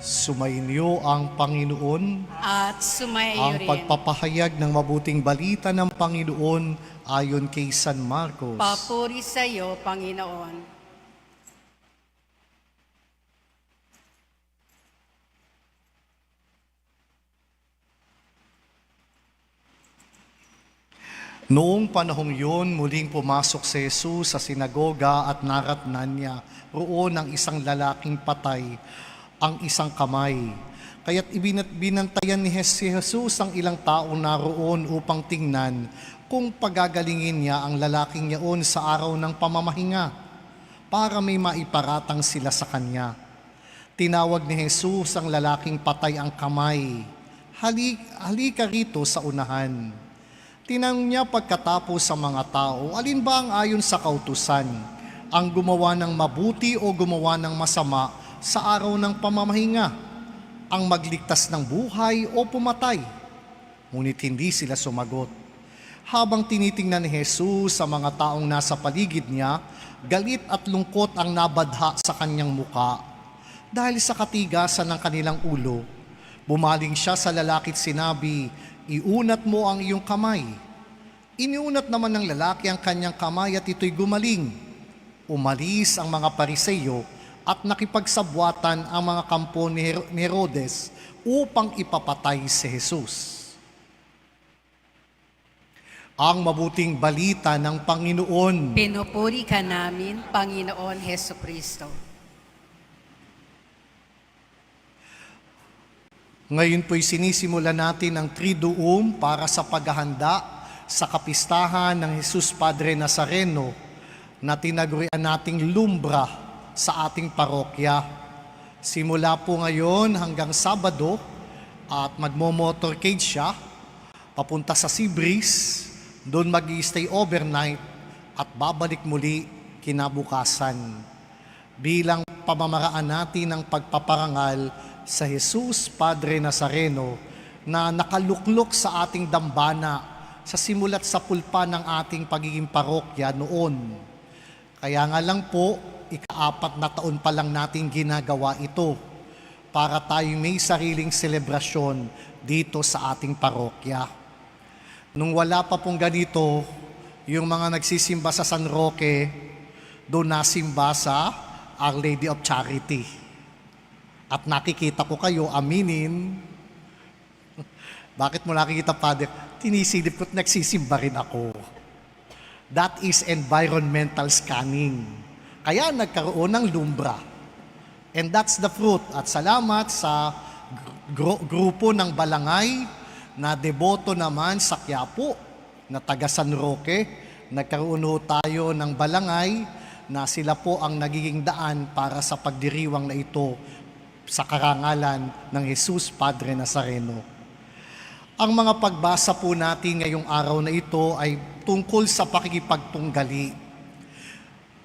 Sumainyo ang Panginoon, at sumaiyo ang rin. pagpapahayag ng mabuting balita ng Panginoon ayon kay San Marcos. Papuri sa iyo, Panginoon. Noong panahong yun, muling pumasok si Jesus sa sinagoga at naratnan niya roon ang isang lalaking patay, ang isang kamay. Kaya't binantayan ni Jesus ang ilang tao naroon upang tingnan kung pagagalingin niya ang lalaking yaon sa araw ng pamamahinga para may maiparatang sila sa kanya. Tinawag ni Jesus ang lalaking patay ang kamay. Halika rito sa unahan. Tinanong niya pagkatapos sa mga tao, alin ba ang ayon sa kautusan? Ang gumawa ng mabuti o gumawa ng masama sa araw ng pamamahinga? Ang magligtas ng buhay o pumatay? Ngunit hindi sila sumagot. Habang tinitingnan ni Jesus sa mga taong nasa paligid niya, galit at lungkot ang nabadha sa kanyang muka. Dahil sa katigasan ng kanilang ulo, bumaling siya sa lalaki't sinabi, iunat mo ang iyong kamay. Iniunat naman ng lalaki ang kanyang kamay at ito'y gumaling. Umalis ang mga Pariseyo at nakipagsabwatan ang mga kampo ni Herodes upang ipapatay si Jesus. Ang mabuting balita ng Panginoon. Pinupuri ka namin, Panginoon Hesukristo. Ngayon po'y sinisimulan natin ang Triduum para sa paghahanda sa kapistahan ng Jesus Padre Nazareno na tinagurian nating lumbra sa ating parokya. Simula po ngayon hanggang Sabado at magmo-motorcade siya papunta sa Seabreeze, doon mag-i-stay overnight at babalik muli kinabukasan bilang pamamaraan natin ng pagpaparangal sa Jesus Padre Nazareno na nakaluklok sa ating dambana sa simulat sa pulpa ng ating pagiging parokya noon. Kaya nga lang po, ika-4 na taon pa lang natin ginagawa ito para tayo may sariling selebrasyon dito sa ating parokya. Nung wala pa pong ganito, yung mga nagsisimba sa San Roque, doon nasimba sa Our Lady of Charity. At nakikita ko kayo, aminin. Bakit mo nakikita, Father? Tinisilip ko at nagsisimba rin ako. That is environmental scanning. Kaya nagkaroon ng lumbra. And that's the fruit. At salamat sa grupo ng Balangay na deboto naman sa Quiapo na taga San Roque. Nagkaroon ho tayo ng Balangay na sila po ang nagiging daan para sa pagdiriwang na ito sa karangalan ng Jesus Padre Nazareno. Ang mga pagbasa po natin ngayong araw na ito ay tungkol sa pakikipagtunggali.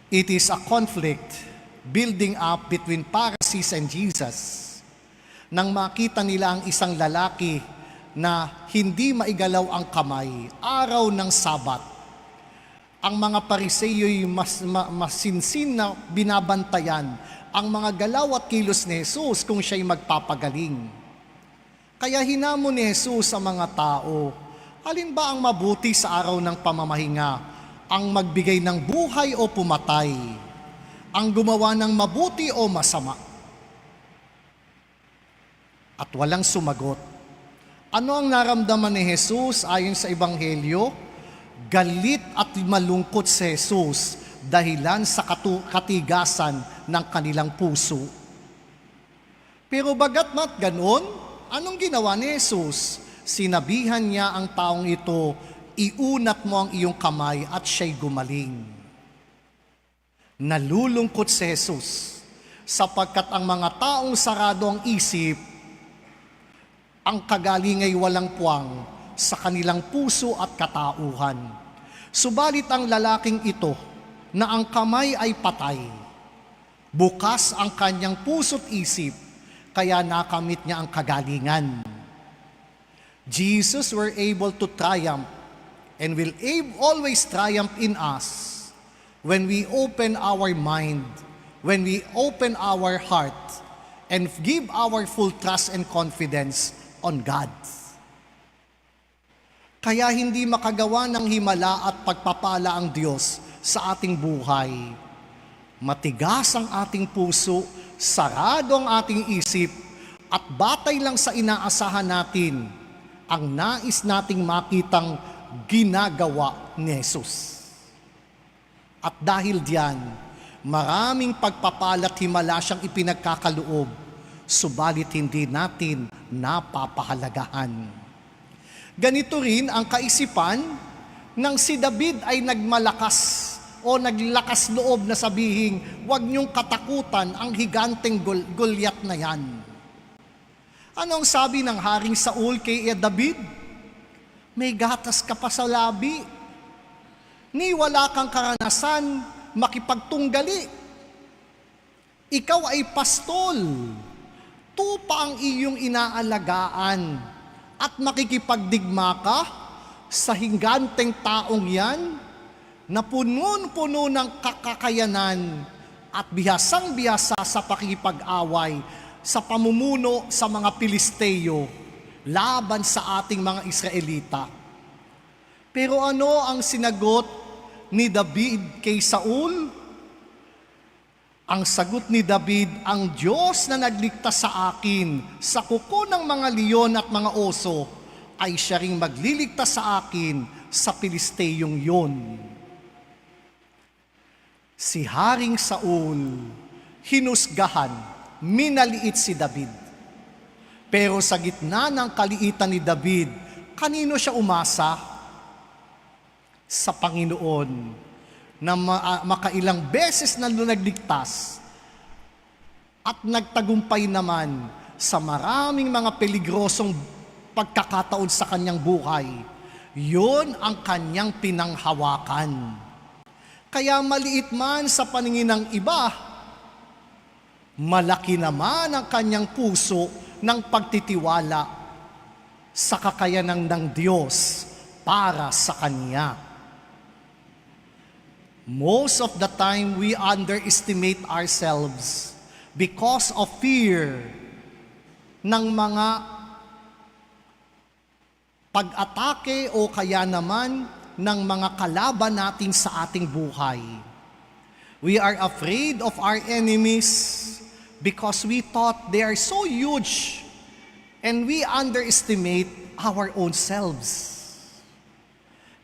It is a conflict building up between Pharisees and Jesus. Nang makita nila ang isang lalaki na hindi maigalaw ang kamay, araw ng Sabat, ang mga Pariseyo'y masinsin na binabantayan ang mga galaw at kilos ni Jesus kung siya'y magpapagaling. Kaya hinamon ni Jesus sa mga tao, alin ba ang mabuti sa araw ng pamamahinga? Ang magbigay ng buhay o pumatay? Ang gumawa ng mabuti o masama? At walang sumagot. Ano ang naramdaman ni Jesus ayon sa Ebanghelyo? Galit at malungkot si Jesus dahilan sa katigasan ng kanilang puso. Pero bagat ganoon, anong ginawa ni Jesus? Sinabihan niya ang taong ito, iunat mo ang iyong kamay at siya'y gumaling. Nalulungkot si Jesus sapagkat ang mga taong sarado ang isip, ang kagaling ay walang puwang sa kanilang puso at katauhan. Subalit ang lalaking ito na ang kamay ay patay, bukas ang kanyang puso't isip, kaya nakamit niya ang kagalingan. Jesus were able to triumph and will always triumph in us when we open our mind, when we open our heart and give our full trust and confidence on God. Kaya hindi makagawa ng himala at pagpapala ang Diyos sa ating buhay. Matigas ang ating puso, sarado ang ating isip, at batay lang sa inaasahan natin ang nais nating makitang ginagawa ni Jesus. At dahil diyan, maraming pagpapala at himala siyang ipinagkakaloob, subalit hindi natin napapahalagahan. Ganito rin ang kaisipan nang si David ay nagmalakas o naglakas loob na sabihin, huwag niyong katakutan ang higanteng Goliath na yan. Anong sabi ng Haring Saul kay David? May gatas ka pa sa labi. Ni wala kang karanasan makipagtunggali. Ikaw ay pastol. Tupa ang iyong inaalagaan at makikipagdigma ka sa hinganteng taong yan na puno-puno ng kakakayanan at bihasang-bihasa sa pakikipag-away sa pamumuno sa mga Pilisteo laban sa ating mga Israelita. Pero ano ang sinagot ni David kay Saul? Ang sagot ni David, ang Diyos na nagligtas sa akin sa kuko ng mga leon at mga oso, ay siya ring magliligtas sa akin sa Pilisteyong yun. Si Haring Saul, hinusgahan, minaliit si David. Pero sa gitna ng kaliitan ni David, kanino siya umasa? Sa Panginoon, na makailang beses na nagligtas at nagtagumpay naman sa maraming mga peligrosong pagkakataon sa kanyang buhay. Yun ang kanyang pinanghawakan. Kaya maliit man sa paningin ng iba, malaki naman ang kanyang puso ng pagtitiwala sa kakayanan ng Diyos para sa Kanya. Most of the time, we underestimate ourselves because of fear ng mga pag-atake o kaya naman ng mga kalaban natin sa ating buhay. We are afraid of our enemies because we thought they are so huge and we underestimate our own selves.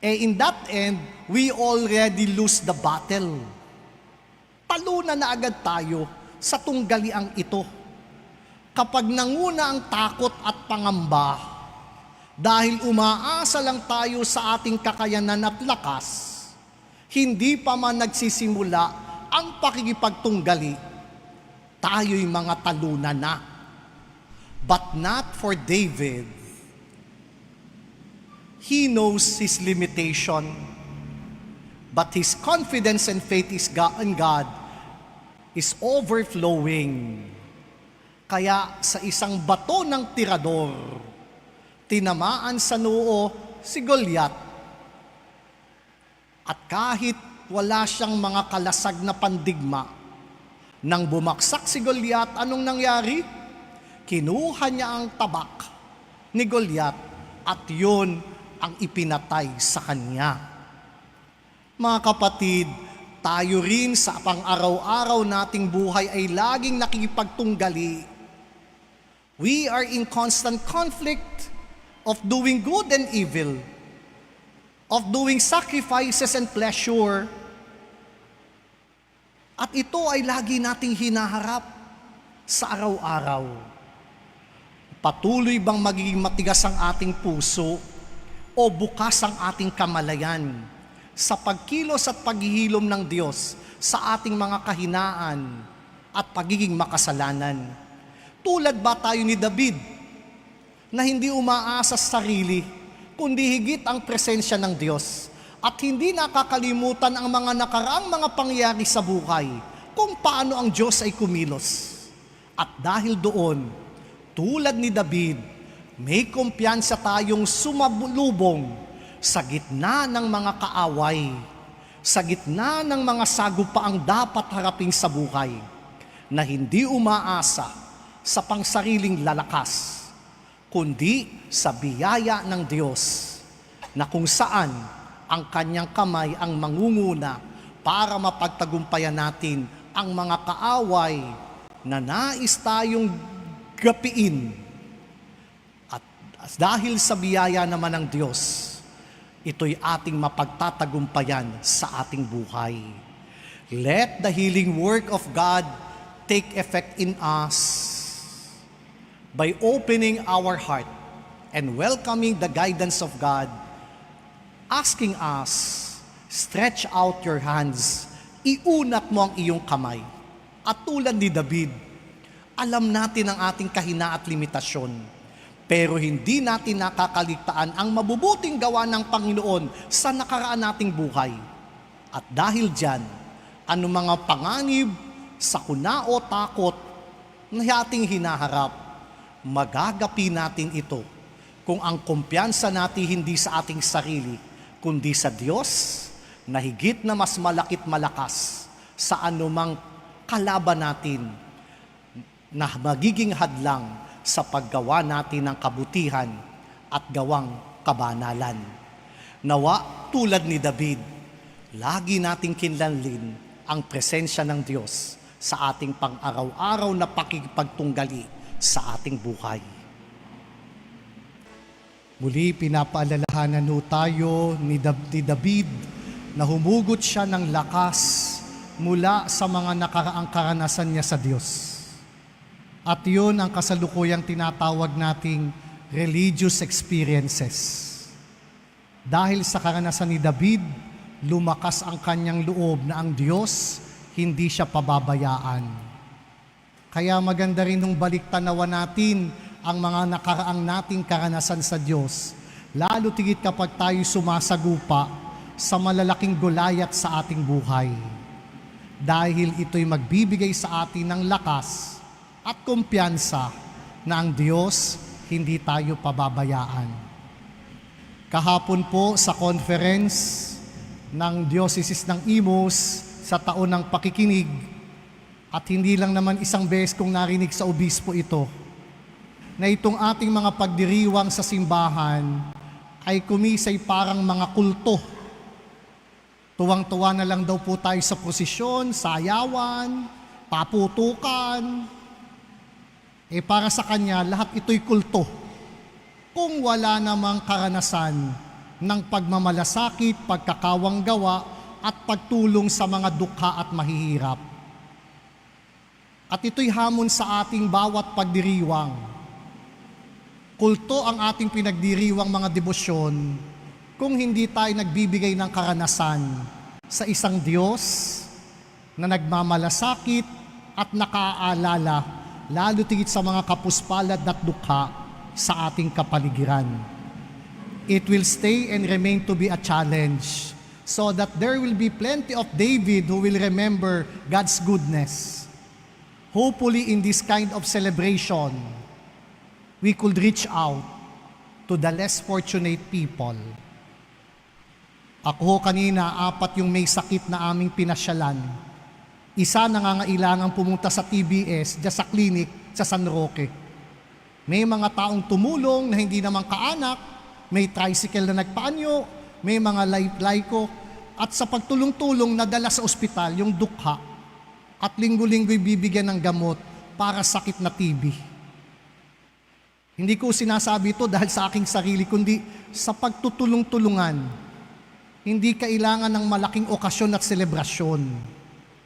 In that end, we already lose the battle. Talunan na agad tayo sa tunggaliang ito. Kapag nanguna ang takot at pangamba, dahil umaasa lang tayo sa ating kakayanan at lakas, hindi pa man nagsisimula ang pakikipagtunggali, tayo'y mga talunan na. But not for David. He knows his limitation, but his confidence and faith in God is overflowing. Kaya sa isang bato ng tirador, tinamaan sa noo si Goliath. At kahit wala siyang mga kalasag na pandigma, nang bumaksak si Goliath, anong nangyari? Kinuha niya ang tabak ni Goliath at yun ang ipinatay sa kanya. Mga kapatid, tayo rin sa pang-araw-araw nating buhay ay laging nakikipagtunggali. We are in constant conflict of doing good and evil, of doing sacrifices and pleasure. At ito ay lagi nating hinaharap sa araw-araw. Patuloy bang magiging matigas ang ating puso o bukas ang ating kamalayan sa pagkilos at paghihilom ng Diyos sa ating mga kahinaan at pagiging makasalanan? Tulad ba tayo ni David na hindi umaasa sa sarili, kundi higit ang presensya ng Diyos at hindi nakakalimutan ang mga nakaraang mga pangyayari sa buhay kung paano ang Diyos ay kumilos? At dahil doon, tulad ni David, may kumpiyansa tayong sumabulubong sa gitna ng mga kaaway, sa gitna ng mga sagupaang dapat harapin sa buhay, na hindi umaasa sa pangsariling lalakas, kundi sa biyaya ng Diyos, na kung saan ang kanyang kamay ang mangunguna para mapagtagumpayan natin ang mga kaaway na nais tayong gapiin. At dahil sa biyaya naman ng Diyos, ito'y ating mapagtatagumpayan sa ating buhay. Let the healing work of God take effect in us by opening our heart and welcoming the guidance of God, asking us, stretch out your hands, iunat mo ang iyong kamay. At tulad ni David, alam natin ang ating kahina at limitasyon, pero hindi natin nakakaligtaan ang mabubuting gawa ng Panginoon sa nakaraan nating buhay. At dahil dyan, anumang mga panganib, sakuna o takot na ating hinaharap, magagapi natin ito kung ang kumpiyansa natin hindi sa ating sarili, kundi sa Diyos na higit na mas malakit malakas sa anumang kalaban natin na magiging hadlang sa paggawa natin ng kabutihan at gawang kabanalan. Nawa, tulad ni David, lagi nating kinlanlin ang presensya ng Diyos sa ating pang-araw-araw na pakikipagtunggali sa ating buhay. Muli, pinapaalalahanan ho tayo ni David na humugot siya ng lakas mula sa mga nakaraang karanasan niya sa Diyos. At yun ang kasalukuyang tinatawag nating religious experiences. Dahil sa karanasan ni David, lumakas ang kanyang loob na ang Diyos hindi siya pababayaan. Kaya maganda rin nung baliktanawan natin ang mga nakaraang nating karanasan sa Diyos, lalo tigit kapag tayo sumasagupa sa malalaking gulayat sa ating buhay. Dahil ito'y magbibigay sa atin ng lakas at kumpiyansa na ang Diyos hindi tayo pababayaan. Kahapon po sa conference ng Diocese ng Imus sa taon ng pakikinig, at hindi lang naman isang beses kong narinig sa obispo ito, na itong ating mga pagdiriwang sa simbahan ay kumisay parang mga kulto. Tuwang-tuwa na lang daw po tayo sa prosesyon, sayawan, paputukan. Para sa kanya, lahat ito'y kulto. Kung wala namang karanasan ng pagmamalasakit, pagkakawang gawa, at pagtulong sa mga dukha at mahihirap. At ito'y hamon sa ating bawat pagdiriwang. Kulto ang ating pinagdiriwang mga debosyon kung hindi tayo nagbibigay ng karanasan sa isang Diyos na nagmamalasakit at nakaalala, lalo tigit sa mga kapuspalad at dukha sa ating kapaligiran. It will stay and remain to be a challenge so that there will be plenty of David who will remember God's goodness. Hopefully, in this kind of celebration, we could reach out to the less fortunate people. Ako kanina, 4 yung may sakit na aming pinasyalan. Isa nangangailangan pumunta sa TBS, dyan sa clinic, sa San Roque. May mga taong tumulong na hindi naman kaanak, may tricycle na nagpaanyo, may mga layko, at sa pagtulong-tulong nadala sa ospital yung dukha. At linggo-linggo'y bibigyan ng gamot para sakit na TB. Hindi ko sinasabi ito dahil sa aking sarili, kundi sa pagtutulong-tulungan. Hindi kailangan ng malaking okasyon at selebrasyon.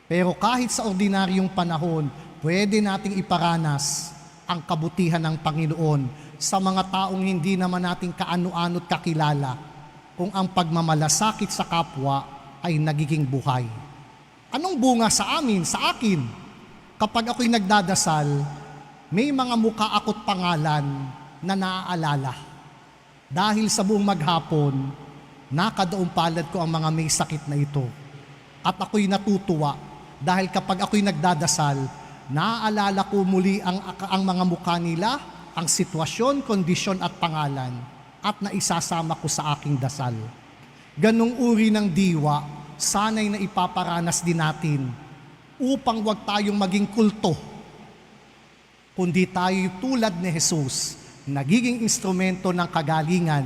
Pero kahit sa ordinaryong panahon, pwede nating iparanas ang kabutihan ng Panginoon sa mga taong hindi naman natin kaano-ano't kakilala kung ang pagmamalasakit sa kapwa ay nagiging buhay. Anong bunga sa amin, sa akin? Kapag ako'y nagdadasal, may mga mukha ako't pangalan na naaalala. Dahil sa buong maghapon, nakadaong palad ko ang mga may sakit na ito. At ako'y natutuwa dahil kapag ako'y nagdadasal, naaalala ko muli ang mga mukha nila, ang sitwasyon, kondisyon at pangalan, at naisasama ko sa aking dasal. Ganong uri ng diwa, sanay na ipaparanas din natin upang wag tayong maging kulto. kundi tayo tulad ni Jesus, nagiging instrumento ng kagalingan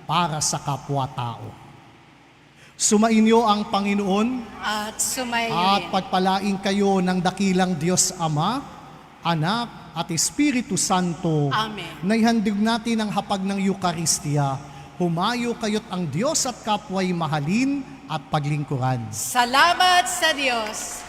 para sa kapwa-tao. Sumainyo ang Panginoon At sumayo at rin. pagpalain kayo ng dakilang Diyos Ama, Anak at Espiritu Santo. Amen. Naihandog natin ang hapag ng Eucharistia. Humayo kayo't ang Diyos at kapwa'y mahalin at paglingkuran. Salamat sa Diyos.